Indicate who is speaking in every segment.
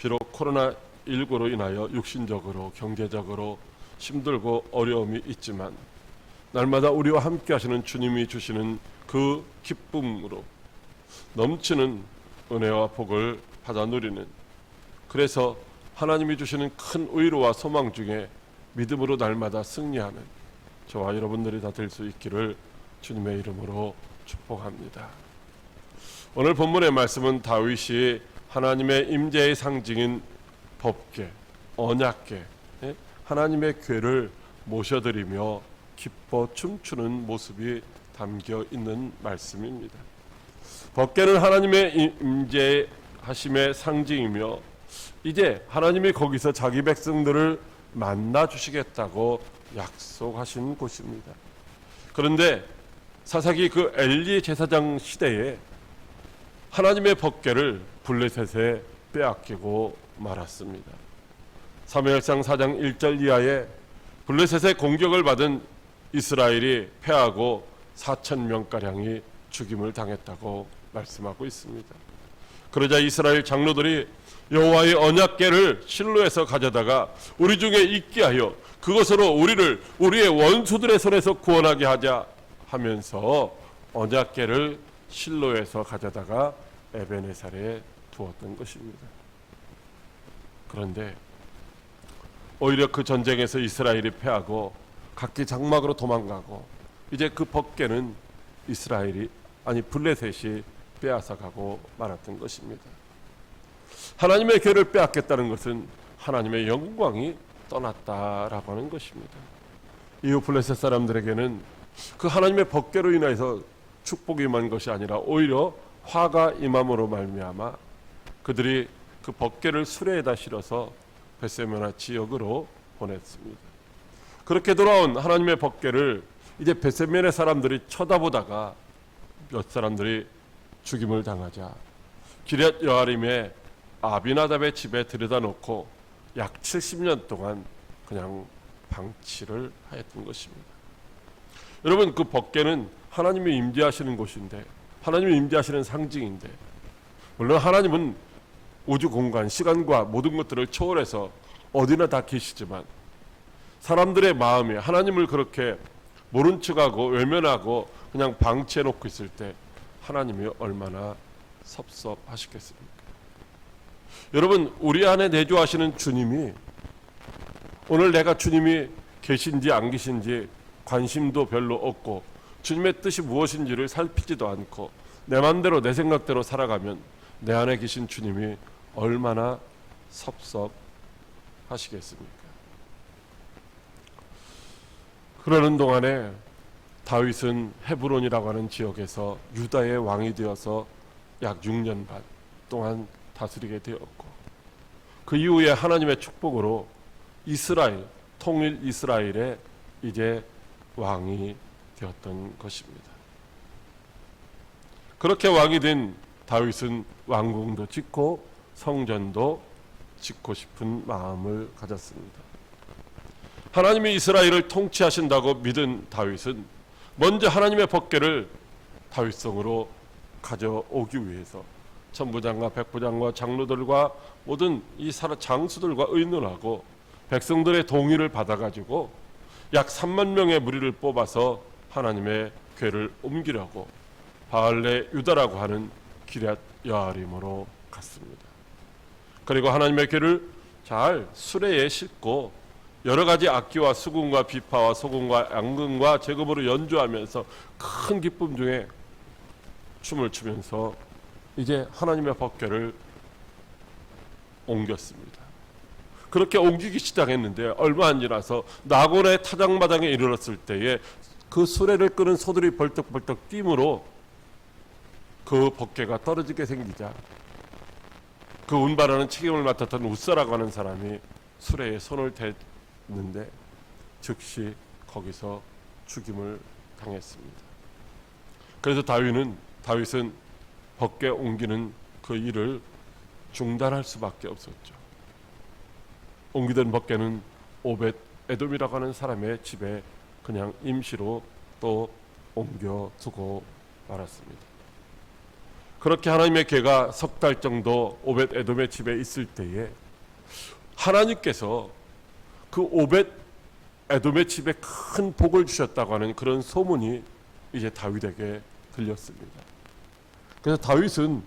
Speaker 1: 비록 코로나19로 인하여 육신적으로 경제적으로 힘들고 어려움이 있지만 날마다 우리와 함께 하시는 주님이 주시는 그 기쁨으로 넘치는 은혜와 복을 받아 누리는, 그래서 하나님이 주시는 큰 의로와 소망 중에 믿음으로 날마다 승리하는 저와 여러분들이 다 될 수 있기를 주님의 이름으로 축복합니다. 오늘 본문의 말씀은 다윗이 하나님의 임재의 상징인 법궤, 언약궤, 하나님의 궤를 모셔드리며 기뻐 춤추는 모습이 담겨 있는 말씀입니다. 법궤는 하나님의 임재하심의 상징이며 이제 하나님이 거기서 자기 백성들을 만나 주시겠다고 약속하신 곳입니다. 그런데 사사기 그 엘리 제사장 시대에 하나님의 법궤를 블레셋에 빼앗기고 말았습니다. 사무엘상 4장 1절 이하에 블레셋의 공격을 받은 이스라엘이 패하고 4,000명가량이 죽임을 당했다고 말씀하고 있습니다. 그러자 이스라엘 장로들이 여호와의 언약궤를 실로에서 가져다가 우리 중에 있게 하여 그것으로 우리를 우리의 원수들의 손에서 구원하게 하자 하면서 언약궤를 실로에서 가져다가 에베네살에 두었던 것입니다. 그런데 오히려 그 전쟁에서 이스라엘이 패하고 각기 장막으로 도망가고 이제 그 법궤는 블레셋이 빼앗아가고 말았던 것입니다. 하나님의 궤를 빼앗겼다는 것은 하나님의 영광이 떠났다라고 하는 것입니다. 이후 블레셋 사람들에게는 그 하나님의 법궤로 인해서 축복이 임한 것이 아니라 오히려 화가 임함으로 말미암아 그들이 그 법궤를 수레에다 실어서 벳세메나 지역으로 보냈습니다. 그렇게 돌아온 하나님의 법궤를 이제 벳세메네 사람들이 쳐다보다가 몇 사람들이 죽임을 당하자 기럇 여아림의 아비나답의 집에 들여다 놓고 약 70년 동안 그냥 방치를 하였던 것입니다. 여러분, 그 법궤는 하나님이 임재하시는 곳인데, 하나님이 임재하시는 상징인데, 물론 하나님은 우주 공간, 시간과 모든 것들을 초월해서 어디나 다 계시지만 사람들의 마음에 하나님을 그렇게 모른 척하고 외면하고 그냥 방치해 놓고 있을 때 하나님이 얼마나 섭섭하시겠습니까? 여러분, 우리 안에 내주하시는 주님이 오늘 내가 주님이 계신지 안 계신지 관심도 별로 없고 주님의 뜻이 무엇인지를 살피지도 않고 내 마음대로 내 생각대로 살아가면 내 안에 계신 주님이 얼마나 섭섭하시겠습니까? 그러는 동안에 다윗은 헤브론이라고 하는 지역에서 유다의 왕이 되어서 약 6년 반 동안 다스리게 되었고, 그 이후에 하나님의 축복으로 이스라엘, 통일 이스라엘의 이제 왕이 되었던 것입니다. 그렇게 왕이 된 다윗은 왕궁도 짓고 성전도 짓고 싶은 마음을 가졌습니다. 하나님이 이스라엘을 통치하신다고 믿은 다윗은 먼저 하나님의 법궤를 다윗성으로 가져오기 위해서 천부장과 백부장과 장로들과 모든 이 장수들과 의논하고 백성들의 동의를 받아가지고 약 3만 명의 무리를 뽑아서 하나님의 궤를 옮기려고 바알레 유다라고 하는 기럇 여아림으로 갔습니다. 그리고 하나님의 궤를 잘 수레에 싣고 여러 가지 악기와 수금과 비파와 소금과 양금과 제금으로 연주하면서 큰 기쁨 중에 춤을 추면서 이제 하나님의 법궤를 옮겼습니다. 그렇게 옮기기 시작했는데 얼마 안 지나서 나곤의 타작마당에 이르렀을 때에 그 수레를 끄는 소들이 벌떡벌떡 뛰므로 그 법궤가 떨어지게 생기자 그 운반하는 책임을 맡았던 웃사라고 하는 사람이 수레에 손을 댔는데 즉시 거기서 죽임을 당했습니다. 그래서 다윗은 법궤 옮기는 그 일을 중단할 수밖에 없었죠. 옮기던 법궤는 오벳 에돔이라고 하는 사람의 집에 그냥 임시로 또 옮겨두고 말았습니다. 그렇게 하나님의 궤가 석 달 정도 오벳 에돔의 집에 있을 때에 하나님께서 그 오벳 에돔의 집에 큰 복을 주셨다고 하는 그런 소문이 이제 다윗에게 들렸습니다. 그래서 다윗은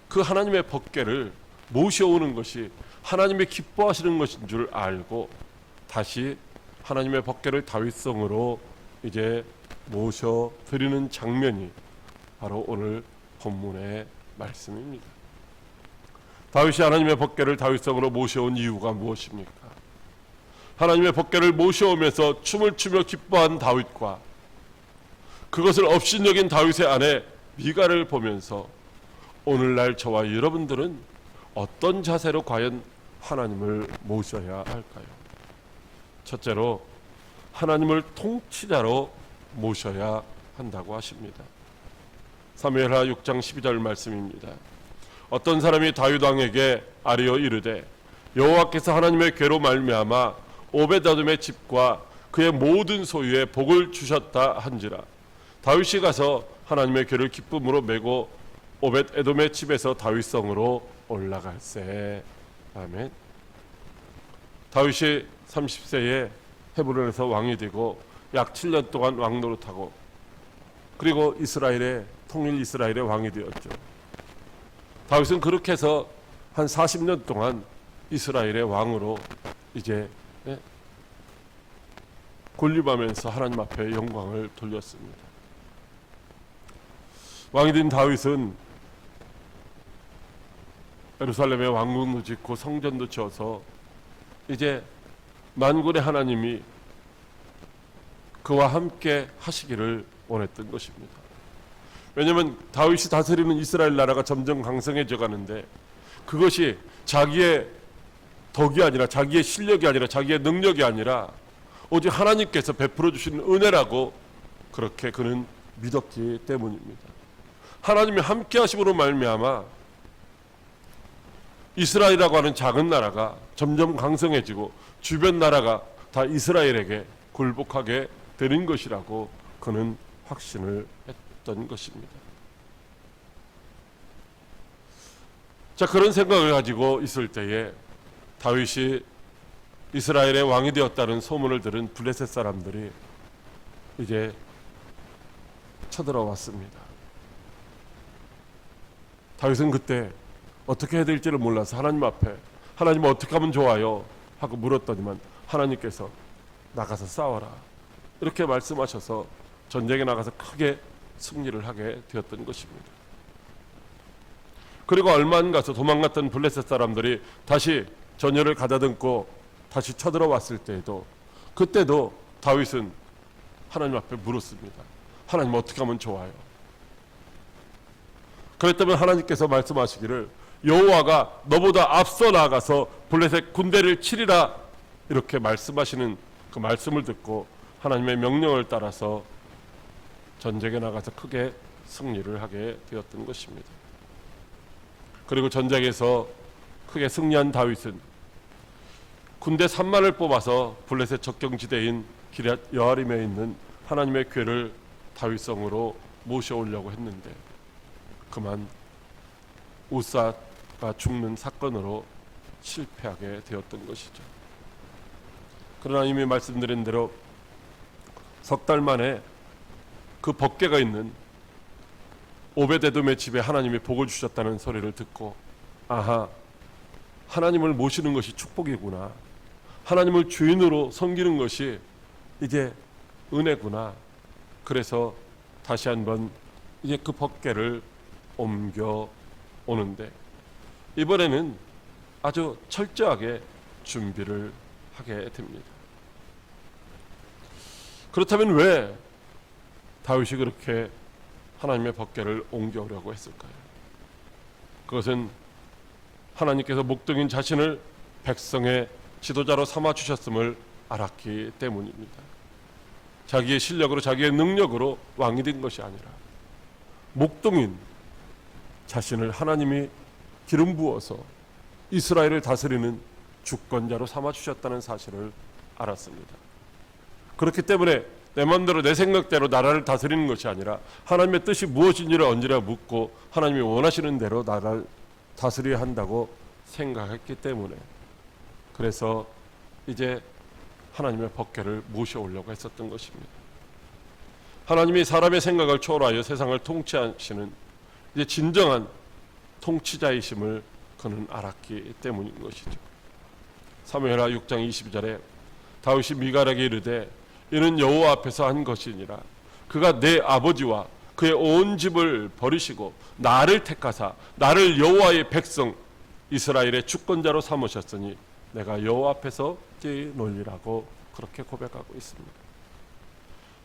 Speaker 1: 그 하나님의 법궤를 모셔오는 것이 하나님의 기뻐하시는 것인 줄 알고 다시 하나님의 법궤를 다윗성으로 이제 모셔 드리는 장면이 바로 오늘 본문의 말씀입니다. 다윗이 하나님의 법궤를 다윗성으로 모셔온 이유가 무엇입니까? 하나님의 법궤를 모셔오면서 춤을 추며 기뻐한 다윗과 그것을 업신여긴 다윗의 아내 미갈을 보면서 오늘날 저와 여러분들은 어떤 자세로 과연 하나님을 모셔야 할까요? 첫째로 하나님을 통치자로 모셔야 한다고 하십니다. 사무엘하 6장 12절 말씀입니다. 어떤 사람이 다윗 왕에게 아뢰어 이르되 여호와께서 하나님의 궤로 말미암아 오벳에돔의 집과 그의 모든 소유에 복을 주셨다 한지라. 다윗이 가서 하나님의 궤를 기쁨으로 메고 오벳에돔의 집에서 다윗성으로 올라갈세. 아멘. 다윗이 30세에 헤브론에서 왕이 되고 약 7년 동안 왕 노릇하고 그리고 통일 이스라엘의 왕이 되었죠. 다윗은 그렇게 해서 한 40년 동안 이스라엘의 왕으로 이제 군림하면서 하나님 앞에 영광을 돌렸습니다. 왕이 된 다윗은 예루살렘에 왕궁도 짓고 성전도 지어서 이제 만군의 하나님이 그와 함께 하시기를 원했던 것입니다. 왜냐하면 다윗이 다스리는 이스라엘 나라가 점점 강성해져 가는데 그것이 자기의 덕이 아니라 자기의 실력이 아니라 자기의 능력이 아니라 오직 하나님께서 베풀어 주시는 은혜라고 그렇게 그는 믿었기 때문입니다. 하나님이 함께 하심으로 말미암아 이스라엘이라고 하는 작은 나라가 점점 강성해지고 주변 나라가 다 이스라엘에게 굴복하게 되는 것이라고 그는 확신을 했던 것입니다. 자, 그런 생각을 가지고 있을 때에 다윗이 이스라엘의 왕이 되었다는 소문을 들은 블레셋 사람들이 이제 쳐들어왔습니다. 다윗은 그때 어떻게 해야 될지를 몰라서 하나님 앞에 하나님 어떻게 하면 좋아요? 하고 물었더니만 하나님께서 나가서 싸워라 이렇게 말씀하셔서 전쟁에 나가서 크게 승리를 하게 되었던 것입니다. 그리고 얼마 안 가서 도망갔던 블레셋 사람들이 다시 전열을 가다듬고 다시 쳐들어왔을 때에도 그때도 다윗은 하나님 앞에 물었습니다. 하나님 어떻게 하면 좋아요? 그랬다면 하나님께서 말씀하시기를 여호와가 너보다 앞서 나아가서 블레셋 군대를 치리라 이렇게 말씀하시는 그 말씀을 듣고 하나님의 명령을 따라서 전쟁에 나가서 크게 승리를 하게 되었던 것입니다. 그리고 전쟁에서 크게 승리한 다윗은 군대 3만을 뽑아서 블레셋 적경지대인 기럇 여아림에 있는 하나님의 궤를 다윗성으로 모셔오려고 했는데 그만 우사가 죽는 사건으로 실패하게 되었던 것이죠. 그러나 이미 말씀드린 대로 석 달 만에 그 법궤가 있는 오벳에돔의 집에 하나님이 복을 주셨다는 소리를 듣고 아하, 하나님을 모시는 것이 축복이구나, 하나님을 주인으로 섬기는 것이 이제 은혜구나. 그래서 다시 한번 이제 그 법궤를 옮겨 오는데 이번에는 아주 철저하게 준비를 하게 됩니다. 그렇다면 왜 다윗이 그렇게 하나님의 법궤를 옮겨오려고 했을까요? 그것은 하나님께서 목동인 자신을 백성의 지도자로 삼아 주셨음을 알았기 때문입니다. 자기의 실력으로 자기의 능력으로 왕이 된 것이 아니라 목동인 자신을 하나님이 기름 부어서 이스라엘을 다스리는 주권자로 삼아 주셨다는 사실을 알았습니다. 그렇기 때문에 내 마음대로 내 생각대로 나라를 다스리는 것이 아니라 하나님의 뜻이 무엇인지를 언제나 묻고 하나님이 원하시는 대로 나라를 다스려야 한다고 생각했기 때문에, 그래서 이제 하나님의 법궤를 모셔오려고 했었던 것입니다. 하나님이 사람의 생각을 초월하여 세상을 통치하시는 이제 진정한 통치자이심을 그는 알았기 때문인 것이죠. 사무엘하 6장 22절에 다윗이 미갈에게 이르되 이는 여호와 앞에서 한 것이니라. 그가 내 아버지와 그의 온 집을 버리시고 나를 택하사 나를 여호와의 백성 이스라엘의 주권자로 삼으셨으니 내가 여호와 앞에서 뛰놀리라고 그렇게 고백하고 있습니다.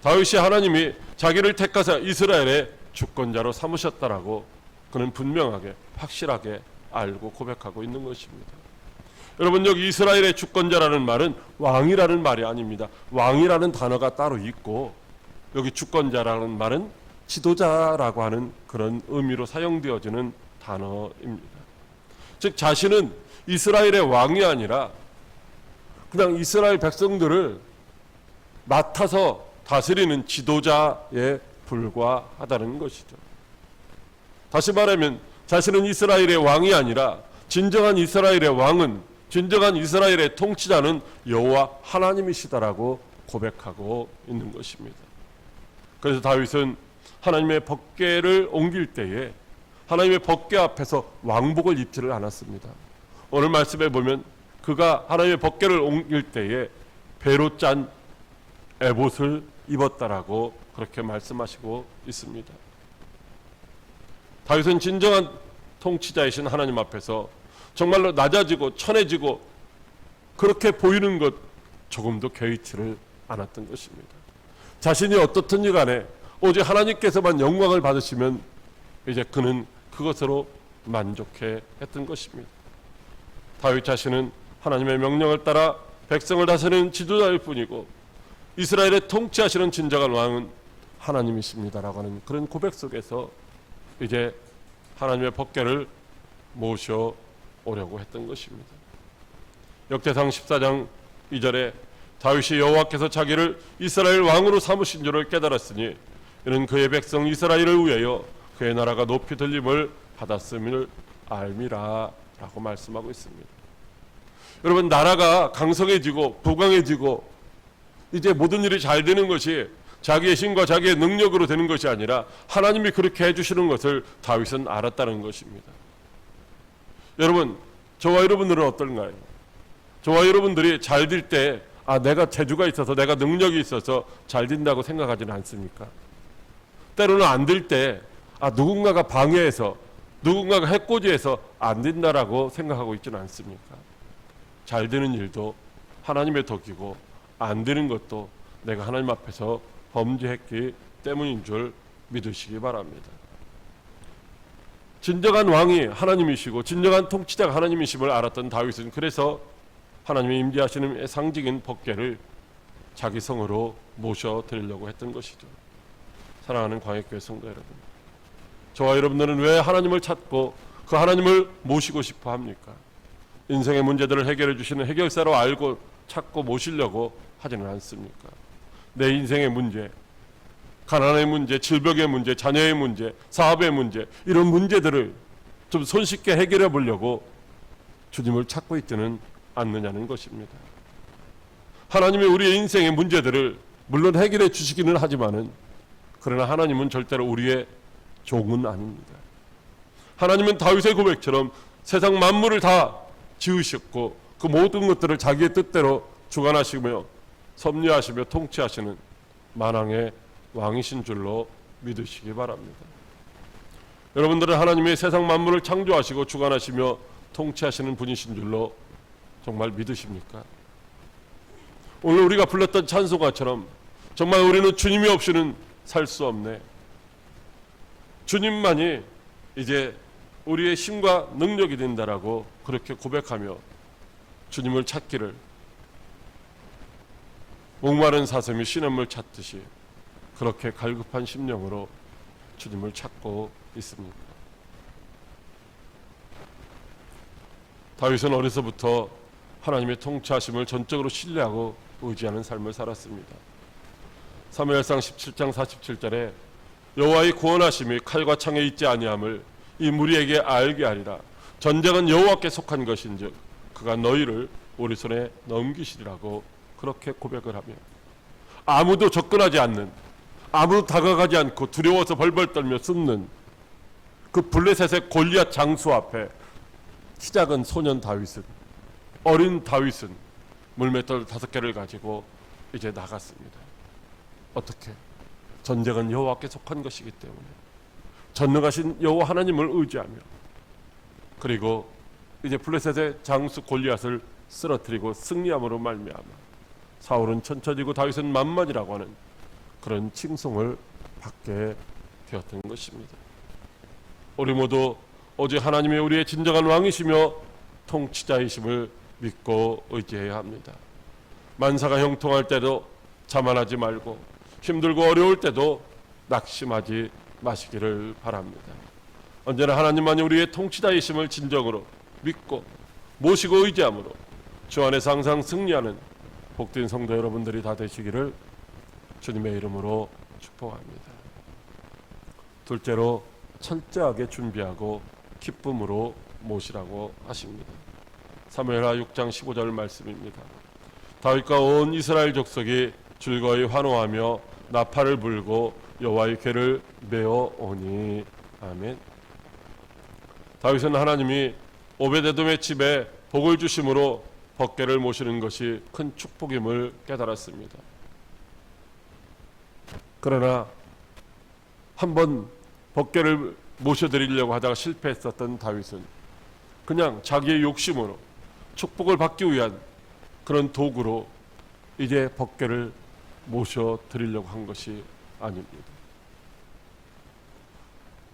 Speaker 1: 다윗이 하나님이 자기를 택하사 이스라엘의 주권자로 삼으셨다라고 그는 분명하게 확실하게 알고 고백하고 있는 것입니다. 여러분, 여기 이스라엘의 주권자라는 말은 왕이라는 말이 아닙니다. 왕이라는 단어가 따로 있고 여기 주권자라는 말은 지도자라고 하는 그런 의미로 사용되어지는 단어입니다. 즉 자신은 이스라엘의 왕이 아니라 그냥 이스라엘 백성들을 맡아서 다스리는 지도자에 불과하다는 것이죠. 다시 말하면 자신은 이스라엘의 왕이 아니라 진정한 이스라엘의 왕은, 진정한 이스라엘의 통치자는 여호와 하나님이시다라고 고백하고 있는 것입니다. 그래서 다윗은 하나님의 법궤를 옮길 때에 하나님의 법궤 앞에서 왕복을 입지를 않았습니다. 오늘 말씀에 보면 그가 하나님의 법궤를 옮길 때에 배로 짠 에봇을 입었다라고 그렇게 말씀하시고 있습니다. 다윗은 진정한 통치자이신 하나님 앞에서 정말로 낮아지고 천해지고 그렇게 보이는 것 조금도 개의치를 않았던 것입니다. 자신이 어떻든지 간에 오직 하나님께서만 영광을 받으시면 이제 그는 그것으로 만족해 했던 것입니다. 다윗 자신은 하나님의 명령을 따라 백성을 다스리는 지도자일 뿐이고 이스라엘의 통치하시는 진정한 왕은 하나님이십니다라고 하는 그런 고백 속에서 이제 하나님의 법궤를 모셔오려고 했던 것입니다. 역대상 14장 2절에 다윗이 여호와께서 자기를 이스라엘 왕으로 삼으신 줄을 깨달았으니 이는 그의 백성 이스라엘을 위하여 그의 나라가 높이 들림을 받았음을 알미라 라고 말씀하고 있습니다. 여러분, 나라가 강성해지고 부강해지고 이제 모든 일이 잘 되는 것이 자기의 힘과 자기의 능력으로 되는 것이 아니라 하나님이 그렇게 해주시는 것을 다윗은 알았다는 것입니다. 여러분, 저와 여러분들은 어떤가요? 저와 여러분들이 잘 될 때 내가 재주가 있어서 내가 능력이 있어서 잘 된다고 생각하지는 않습니까? 때로는 안 될 때 누군가가 방해해서 누군가가 해코지해서 안 된다라고 생각하고 있지는 않습니까? 잘 되는 일도 하나님의 덕이고 안 되는 것도 내가 하나님 앞에서 범죄했기 때문인 줄 믿으시기 바랍니다. 진정한 왕이 하나님이시고 진정한 통치자가 하나님이심을 알았던 다윗은 그래서 하나님의 임재하시는 상징인 법궤를 자기 성으로 모셔드리려고 했던 것이죠. 사랑하는 광역교회 성도 여러분, 저와 여러분들은 왜 하나님을 찾고 그 하나님을 모시고 싶어 합니까? 인생의 문제들을 해결해 주시는 해결사로 알고 찾고 모시려고 하지는 않습니까? 내 인생의 문제, 가난의 문제, 질병의 문제, 자녀의 문제, 사업의 문제, 이런 문제들을 좀 손쉽게 해결해 보려고 주님을 찾고 있지는 않느냐는 것입니다. 하나님이 우리의 인생의 문제들을 물론 해결해 주시기는 하지만은 그러나 하나님은 절대로 우리의 종은 아닙니다. 하나님은 다윗의 고백처럼 세상 만물을 다 지으셨고 그 모든 것들을 자기의 뜻대로 주관하시며 섭리하시며 통치하시는 만왕의 왕이신 줄로 믿으시기 바랍니다. 여러분들은 하나님이 세상 만물을 창조하시고 주관하시며 통치하시는 분이신 줄로 정말 믿으십니까? 오늘 우리가 불렀던 찬송가처럼 정말 우리는 주님이 없이는 살 수 없네, 주님만이 이제 우리의 힘과 능력이 된다라고 그렇게 고백하며 주님을 찾기를 목마른 사슴이 시냇물 찾듯이 그렇게 갈급한 심령으로 주님을 찾고 있습니까? 다윗은 어려서부터 하나님의 통치하심을 전적으로 신뢰하고 의지하는 삶을 살았습니다. 사무엘상 17장 47절에 여호와의 구원하심이 칼과 창에 있지 아니함을 이 무리에게 알게 하리라. 전쟁은 여호와께 속한 것인즉 그가 너희를 우리 손에 넘기시리라고 그렇게 고백을 하며, 아무도 접근하지 않는, 아무도 다가가지 않고 두려워서 벌벌 떨며 숨는 그 블레셋의 골리앗 장수 앞에 키 작은 소년 다윗은, 어린 다윗은 물맷돌 5개를 가지고 이제 나갔습니다. 어떻게? 전쟁은 여호와께 속한 것이기 때문에 전능하신 여호와 하나님을 의지하며, 그리고 이제 블레셋의 장수 골리앗을 쓰러뜨리고 승리함으로 말미암아 사울은 천천히고 다윗은 만만이라고 하는 그런 칭송을 받게 되었던 것입니다. 우리 모두 오직 하나님이 우리의 진정한 왕이시며 통치자이심을 믿고 의지해야 합니다. 만사가 형통할 때도 자만하지 말고 힘들고 어려울 때도 낙심하지 마시기를 바랍니다. 언제나 하나님만이 우리의 통치자이심을 진정으로 믿고 모시고 의지함으로 주 안에서 항상 승리하는 복된 성도 여러분들이 다 되시기를 주님의 이름으로 축복합니다. 둘째로 철저하게 준비하고 기쁨으로 모시라고 하십니다. 사무엘하 6장 15절 말씀입니다. 다윗과 온 이스라엘 족속이 즐거이 환호하며 나팔을 불고 여호와의 궤를 메어 오니. 아멘. 다윗은 하나님이 오베데돔의 집에 복을 주심으로 법궤를 모시는 것이 큰 축복임을 깨달았습니다. 그러나 한번 법궤를 모셔드리려고 하다가 실패했었던 다윗은 그냥 자기의 욕심으로 축복을 받기 위한 그런 도구로 이제 법궤를 모셔드리려고 한 것이 아닙니다.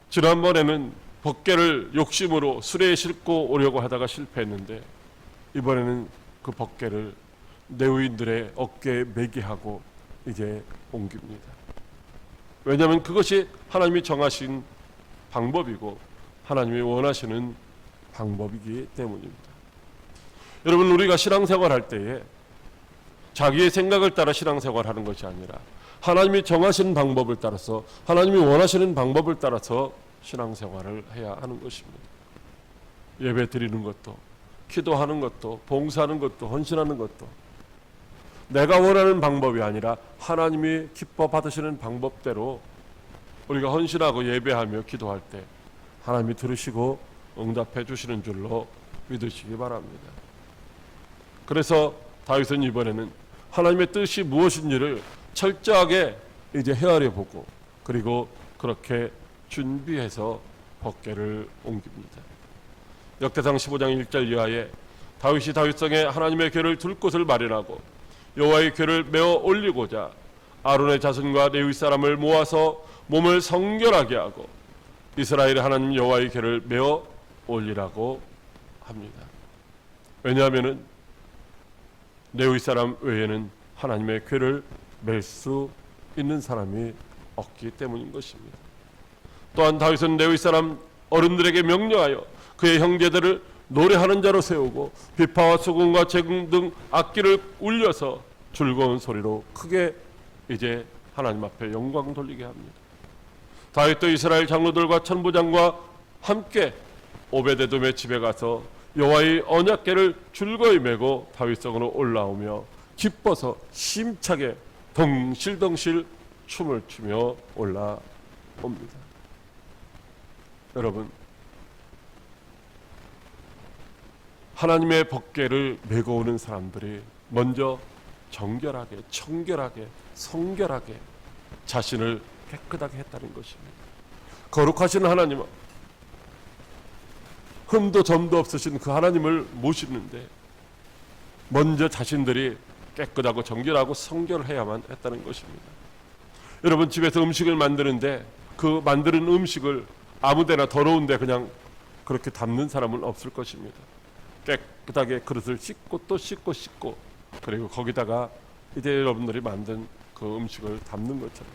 Speaker 1: 지난번에는 법궤를 욕심으로 수레에 싣고 오려고 하다가 실패했는데, 이번에는 그 법궤를 레위인들의 어깨에 매게 하고 이제 옮깁니다. 왜냐하면 그것이 하나님이 정하신 방법이고 하나님이 원하시는 방법이기 때문입니다. 여러분, 우리가 신앙생활 할 때에 자기의 생각을 따라 신앙생활 하는 것이 아니라 하나님이 정하신 방법을 따라서, 하나님이 원하시는 방법을 따라서 신앙생활을 해야 하는 것입니다. 예배 드리는 것도, 기도하는 것도, 봉사하는 것도, 헌신하는 것도 내가 원하는 방법이 아니라 하나님이 기뻐 받으시는 방법대로 우리가 헌신하고 예배하며 기도할 때 하나님이 들으시고 응답해 주시는 줄로 믿으시기 바랍니다. 그래서 다윗은 이번에는 하나님의 뜻이 무엇인지를 철저하게 이제 헤아려 보고, 그리고 그렇게 준비해서 법궤를 옮깁니다. 역대상 15장 1절 이하에 다윗이 다윗성에 하나님의 궤를 둘 곳을 마련하고 여호와의 궤를 메어 올리고자 아론의 자손과 레위 사람을 모아서 몸을 성결하게 하고 이스라엘의 하나님 여호와의 궤를 메어 올리라고 합니다. 왜냐하면은 레위 사람 외에는 하나님의 궤를 멜 수 있는 사람이 없기 때문인 것입니다. 또한 다윗은 레위 사람 어른들에게 명령하여 그의 형제들을 노래하는 자로 세우고 비파와 수금과 재금 등 악기를 울려서 즐거운 소리로 크게 이제 하나님 앞에 영광 돌리게 합니다. 다윗도 이스라엘 장로들과 천부장과 함께 오베데돔의 집에 가서 여호와의 언약궤를 즐거이 메고 다윗성으로 올라오며 기뻐서 힘차게 덩실덩실 춤을 추며 올라옵니다. 여러분, 하나님의 법궤를 메고 오는 사람들이 먼저 정결하게, 청결하게, 성결하게 자신을 깨끗하게 했다는 것입니다. 거룩하신 하나님, 흠도 점도 없으신 그 하나님을 모시는데 먼저 자신들이 깨끗하고 정결하고 성결해야만 했다는 것입니다. 여러분, 집에서 음식을 만드는데 그 만드는 음식을 아무데나 더러운데 그냥 그렇게 담는 사람은 없을 것입니다. 깨끗하게 그릇을 씻고 또 씻고 그리고 거기다가 이제 여러분들이 만든 그 음식을 담는 것처럼,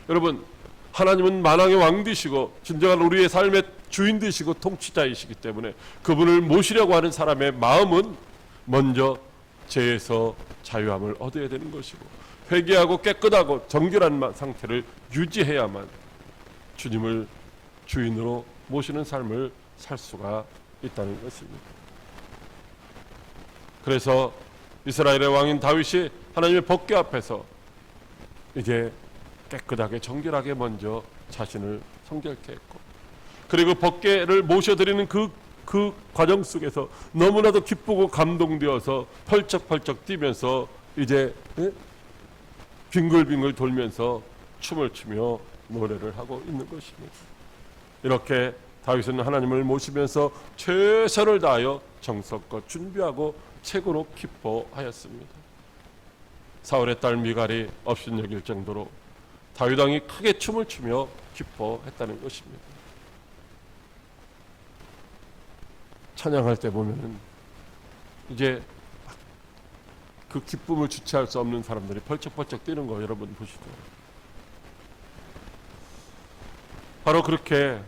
Speaker 1: 여러분, 하나님은 만왕의 왕이시고 진정한 우리의 삶의 주인 되시고 통치자이시기 때문에 그분을 모시려고 하는 사람의 마음은 먼저 죄에서 자유함을 얻어야 되는 것이고 회개하고 깨끗하고 정결한 상태를 유지해야만 주님을 주인으로 모시는 삶을 살 수가 있다는 것입니다. 그래서 이스라엘의 왕인 다윗이 하나님의 법궤 앞에서 이제 깨끗하게 정결하게 먼저 자신을 성결케 했고, 그리고 법궤를 모셔드리는 그 과정 속에서 너무나도 기쁘고 감동되어서 펄쩍펄쩍 뛰면서 이제 빙글빙글 돌면서 춤을 추며 노래를 하고 있는 것입니다. 이렇게 다윗은 하나님을 모시면서 최선을 다하여 정성껏 준비하고 최고로 기뻐하였습니다. 사울의 딸 미갈이 업신여길 정도로 다윗 왕이 크게 춤을 추며 기뻐했다는 것입니다. 찬양할 때 보면은 이제 그 기쁨을 주체할 수 없는 사람들이 펄쩍펄쩍 뛰는 거 여러분 보시죠. 바로 그렇게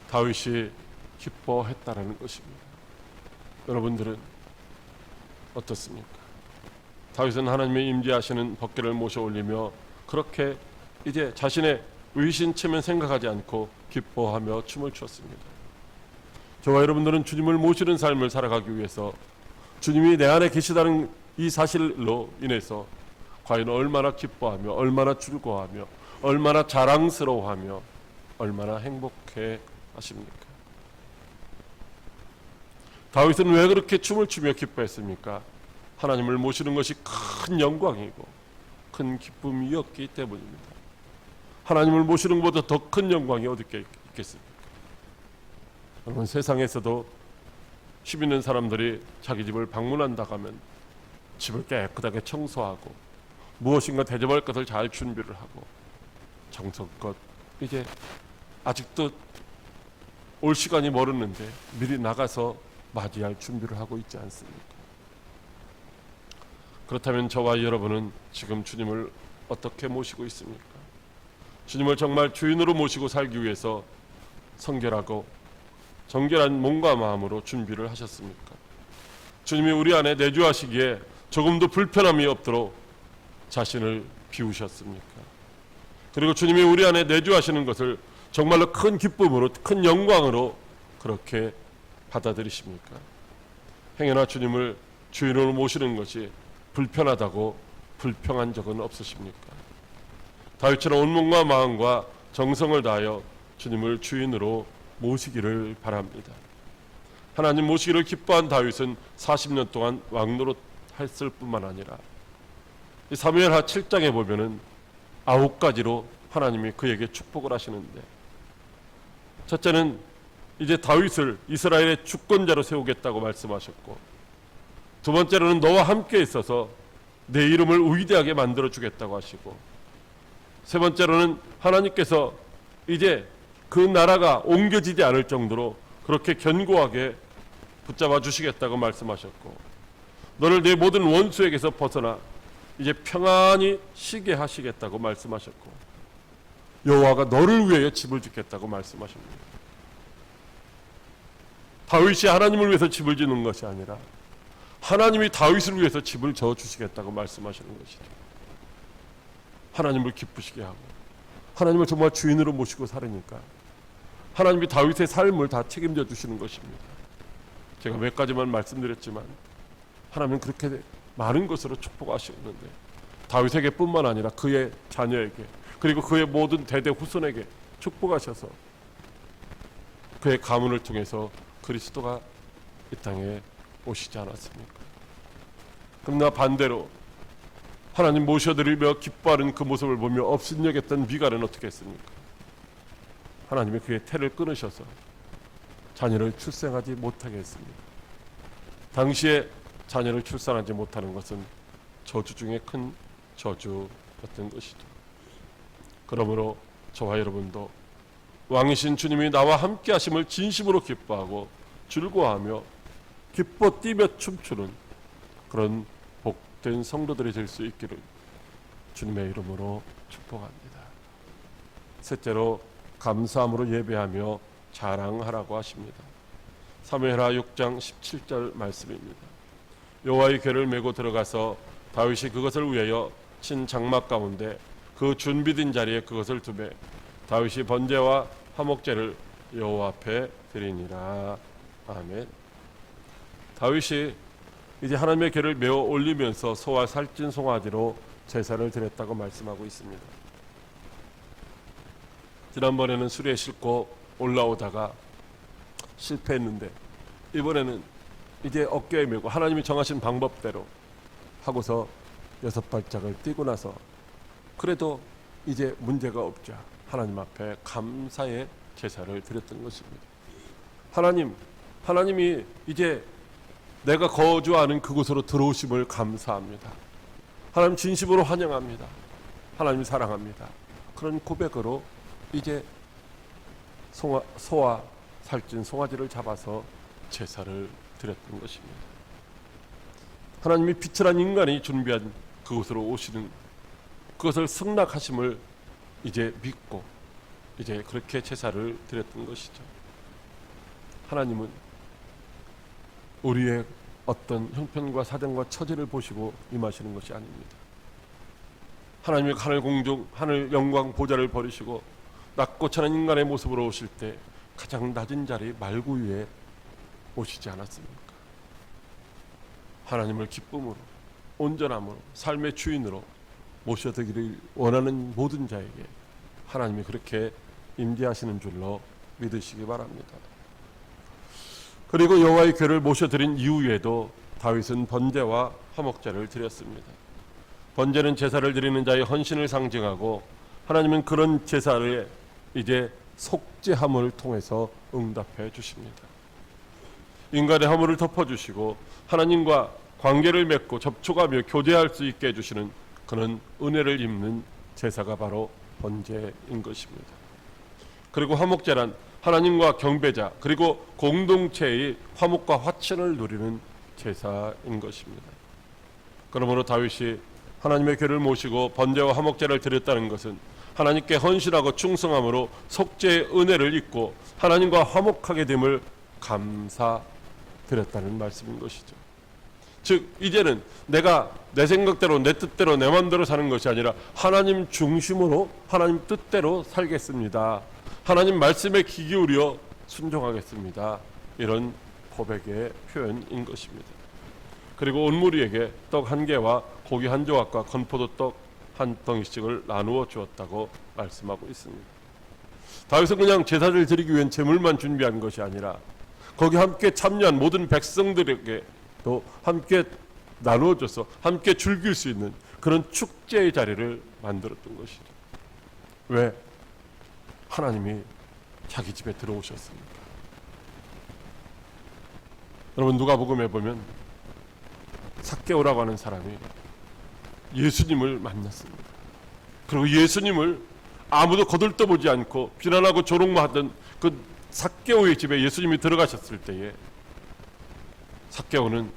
Speaker 1: 다윗이 기뻐했다라는 것입니다. 여러분들은 어떻습니까? 다윗은 하나님의 임재하시는 법궤를 모셔 올리며 그렇게 이제 자신의 의신체면 생각하지 않고 기뻐하며 춤을 추었습니다. 저와 여러분들은 주님을 모시는 삶을 살아가기 위해서 주님이 내 안에 계시다는 이 사실로 인해서 과연 얼마나 기뻐하며 얼마나 즐거워하며 얼마나 자랑스러워하며 얼마나 행복해 하십니까? 다윗은 왜 그렇게 춤을 추며 기뻐했습니까? 하나님을 모시는 것이 큰 영광이고 큰 기쁨이었기 때문입니다. 하나님을 모시는 것보다 더 큰 영광이 어디 있겠습니까? 여러분, 세상에서도 집 있는 사람들이 자기 집을 방문한다고 하면 집을 깨끗하게 청소하고 무엇인가 대접할 것을 잘 준비를 하고 정성껏 이제 아직도 올 시간이 멀었는데 미리 나가서 맞이할 준비를 하고 있지 않습니까? 그렇다면 저와 여러분은 지금 주님을 어떻게 모시고 있습니까? 주님을 정말 주인으로 모시고 살기 위해서 성결하고 정결한 몸과 마음으로 준비를 하셨습니까? 주님이 우리 안에 내주하시기에 조금도 불편함이 없도록 자신을 비우셨습니까? 그리고 주님이 우리 안에 내주하시는 것을 정말로 큰 기쁨으로 큰 영광으로 그렇게 받아들이십니까? 행여나 주님을 주인으로 모시는 것이 불편하다고 불평한 적은 없으십니까? 다윗처럼 온 몸과 마음과 정성을 다하여 주님을 주인으로 모시기를 바랍니다. 하나님 모시기를 기뻐한 다윗은 40년 동안 왕노릇 했을 뿐만 아니라 사무엘하 7장에 보면은 9가지로 하나님이 그에게 축복을 하시는데, 첫째는 이제 다윗을 이스라엘의 주권자로 세우겠다고 말씀하셨고, 두 번째로는 너와 함께 있어서 내 이름을 위대하게 만들어 주겠다고 하시고, 세 번째로는 하나님께서 이제 그 나라가 옮겨지지 않을 정도로 그렇게 견고하게 붙잡아 주시겠다고 말씀하셨고, 너를 내 모든 원수에게서 벗어나 이제 평안히 쉬게 하시겠다고 말씀하셨고, 여호와가 너를 위하여 집을 짓겠다고 말씀하십니다. 다윗이 하나님을 위해서 집을 짓는 것이 아니라 하나님이 다윗을 위해서 집을 져 주시겠다고 말씀하시는 것이죠. 하나님을 기쁘시게 하고 하나님을 정말 주인으로 모시고 살으니까 하나님이 다윗의 삶을 다 책임져 주시는 것입니다. 제가 몇 가지만 말씀드렸지만 하나님은 그렇게 많은 것으로 축복하시는데 다윗에게 뿐만 아니라 그의 자녀에게 그리고 그의 모든 대대 후손에게 축복하셔서 그의 가문을 통해서 그리스도가 이 땅에 오시지 않았습니까? 그러나 반대로 하나님 모셔드리며 기뻐하는 그 모습을 보며 업신여겼던 미갈은 어떻게 했습니까? 하나님이 그의 태를 끊으셔서 자녀를 출생하지 못하게 했습니다. 당시에 자녀를 출산하지 못하는 것은 저주 중에 큰 저주였던 것이죠. 그러므로 저와 여러분도 왕이신 주님이 나와 함께 하심을 진심으로 기뻐하고 즐거워하며 기뻐 뛰며 춤추는 그런 복된 성도들이 될 수 있기를 주님의 이름으로 축복합니다. 셋째로 감사함으로 예배하며 자랑하라고 하십니다. 사무엘하 6장 17절 말씀입니다. 여호와의 궤를 메고 들어가서 다윗이 그것을 위하여 친 장막 가운데 그 준비된 자리에 그것을 두매 다윗이 번제와 화목제를 여호와 앞에 드리니라. 아멘. 다윗이 이제 하나님의 궤를 메어 올리면서 소와 살찐 송아지로 제사를 드렸다고 말씀하고 있습니다. 지난번에는 수레에 싣고 올라오다가 실패했는데 이번에는 이제 어깨에 메고 하나님이 정하신 방법대로 하고서 6발짝을 뛰고 나서 그래도 이제 문제가 없자 하나님 앞에 감사의 제사를 드렸던 것입니다. 하나님이 이제 내가 거주하는 그곳으로 들어오심을 감사합니다. 하나님 진심으로 환영합니다. 하나님 사랑합니다. 그런 고백으로 이제 소와 살찐 송아지를 잡아서 제사를 드렸던 것입니다. 하나님이 비천한 인간이 준비한 그곳으로 오시는 그것을 승낙하심을 이제 믿고 이제 그렇게 제사를 드렸던 것이죠. 하나님은 우리의 어떤 형편과 사정과 처지를 보시고 임하시는 것이 아닙니다. 하나님이 하늘 공중 하늘 영광 보좌를 버리시고 낮고 천한 인간의 모습으로 오실 때 가장 낮은 자리 말구 위에 오시지 않았습니까? 하나님을 기쁨으로 온전함으로 삶의 주인으로 모셔드리기를 원하는 모든 자에게 하나님이 그렇게 임재하시는 줄로 믿으시기 바랍니다. 그리고 여호와의 궤를 모셔드린 이후에도 다윗은 번제와 화목제를 드렸습니다. 번제는 제사를 드리는 자의 헌신을 상징하고 하나님은 그런 제사를 이제 속죄함을 통해서 응답해 주십니다. 인간의 허물을 덮어주시고 하나님과 관계를 맺고 접촉하며 교제할 수 있게 해주시는 그런 은혜를 입는 제사가 바로 번제인 것입니다. 그리고 화목제란 하나님과 경배자 그리고 공동체의 화목과 화친을 누리는 제사인 것입니다. 그러므로 다윗이 하나님의 궤를 모시고 번제와 화목제를 드렸다는 것은 하나님께 헌신하고 충성함으로 속죄의 은혜를 입고 하나님과 화목하게 됨을 감사드렸다는 말씀인 것이죠. 즉 이제는 내가 내 생각대로 내 뜻대로 내 마음대로 사는 것이 아니라 하나님 중심으로 하나님 뜻대로 살겠습니다. 하나님 말씀에 귀 기울여 순종하겠습니다. 이런 고백의 표현인 것입니다. 그리고 온 무리에게 떡 한 개와 고기 한 조각과 건포도떡 한 덩이씩을 나누어 주었다고 말씀하고 있습니다. 다윗은 그냥 제사를 드리기 위한 제물만 준비한 것이 아니라 거기 함께 참여한 모든 백성들에게 또 함께 나누어줘서 함께 즐길 수 있는 그런 축제의 자리를 만들었던 것이죠. 왜? 하나님이 자기 집에 들어오셨습니다. 여러분 누가복음에 보면 삭개오라고 하는 사람이 예수님을 만났습니다. 그리고 예수님을 아무도 거들떠보지 않고 비난하고 조롱만 하던 그 삭개오의 집에 예수님이 들어가셨을 때에 삭개오는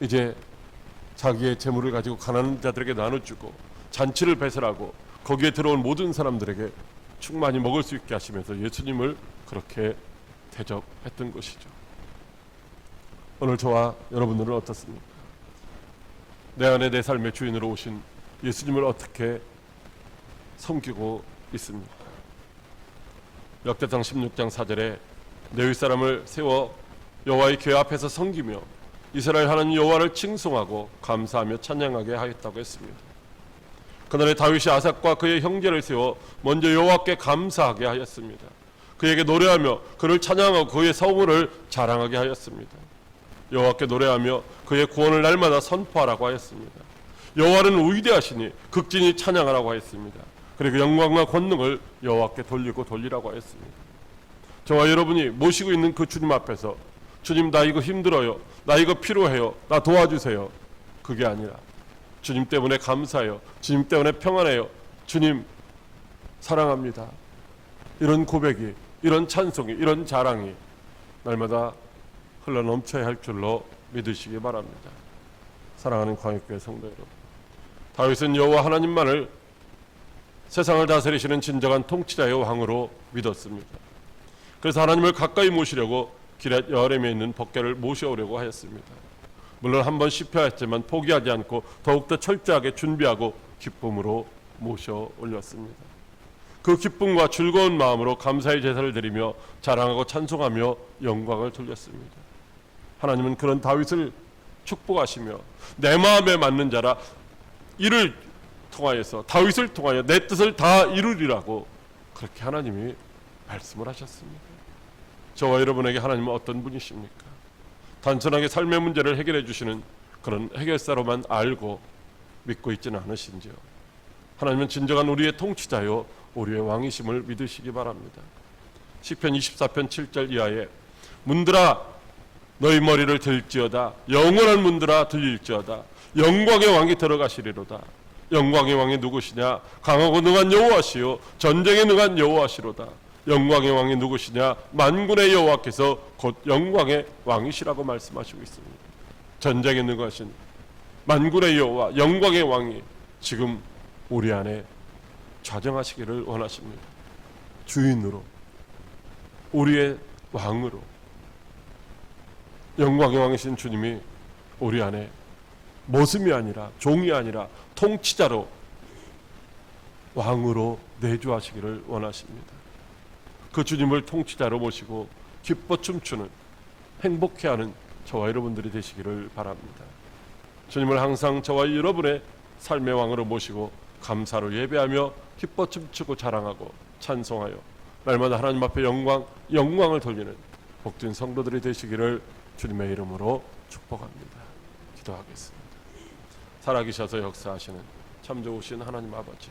Speaker 1: 이제 자기의 재물을 가지고 가난한 자들에게 나눠주고 잔치를 배설하고 거기에 들어온 모든 사람들에게 충만히 먹을 수 있게 하시면서 예수님을 그렇게 대접했던 것이죠. 오늘 저와 여러분들은 어떻습니까? 내 안에 내 삶의 주인으로 오신 예수님을 어떻게 섬기고 있습니까? 역대상 16장 4절에 레위 사람을 세워 여호와의 궤 앞에서 섬기며 이스라엘 하나님 여호와를 칭송하고 감사하며 찬양하게 하였다고 했습니다. 그날에 다윗이 아삭과 그의 형제를 세워 먼저 여호와께 감사하게 하였습니다. 그에게 노래하며 그를 찬양하고 그의 성을 자랑하게 하였습니다. 여호와께 노래하며 그의 구원을 날마다 선포하라고 하였습니다. 여호와는 위대하시니 극진히 찬양하라고 하였습니다. 그리고 영광과 권능을 여호와께 돌리라고 하였습니다. 저와 여러분이 모시고 있는 그 주님 앞에서 주님 나 이거 힘들어요. 나 이거 필요해요. 나 도와주세요. 그게 아니라 주님 때문에 감사해요. 주님 때문에 평안해요. 주님 사랑합니다. 이런 고백이, 이런 찬송이, 이런 자랑이 날마다 흘러넘쳐야 할 줄로 믿으시기 바랍니다. 사랑하는 광역교회 성도 여러분, 다윗은 여호와 하나님만을 세상을 다스리시는 진정한 통치자의 왕으로 믿었습니다. 그래서 하나님을 가까이 모시려고 기럇 여아림에 있는 법궤를 모셔오려고 하였습니다. 물론 한번 실패했지만 포기하지 않고 더욱더 철저하게 준비하고 기쁨으로 모셔 올렸습니다. 그 기쁨과 즐거운 마음으로 감사의 제사를 드리며 자랑하고 찬송하며 영광을 돌렸습니다. 하나님은 그런 다윗을 축복하시며 내 마음에 맞는 자라 이를 통하여서 다윗을 통하여 내 뜻을 다 이루리라고 그렇게 하나님이 말씀을 하셨습니다. 저와 여러분에게 하나님은 어떤 분이십니까? 단순하게 삶의 문제를 해결해 주시는 그런 해결사로만 알고 믿고 있지는 않으신지요? 하나님은 진정한 우리의 통치자요 우리의 왕이심을 믿으시기 바랍니다. 시편 24편 7절 이하에 문들아 너희 머리를 들지어다 영원한 문들아 들릴지어다 영광의 왕이 들어가시리로다. 영광의 왕이 누구시냐? 강하고 능한 여호와시요 전쟁에 능한 여호와시로다. 영광의 왕이 누구시냐? 만군의 여호와께서 곧 영광의 왕이시라고 말씀하시고 있습니다. 전쟁에 능하신 만군의 여호와 영광의 왕이 지금 우리 안에 좌정하시기를 원하십니다. 주인으로 우리의 왕으로 영광의 왕이신 주님이 우리 안에 모습이 아니라 종이 아니라 통치자로 왕으로 내주하시기를 원하십니다. 그 주님을 통치자로 모시고 기뻐 춤추는 행복해하는 저와 여러분들이 되시기를 바랍니다. 주님을 항상 저와 여러분의 삶의 왕으로 모시고 감사로 예배하며 기뻐 춤추고 자랑하고 찬송하여 날마다 하나님 앞에 영광을 돌리는 복된 성도들이 되시기를 주님의 이름으로 축복합니다. 기도하겠습니다. 살아계셔서 역사하시는 참 좋으신 하나님 아버지,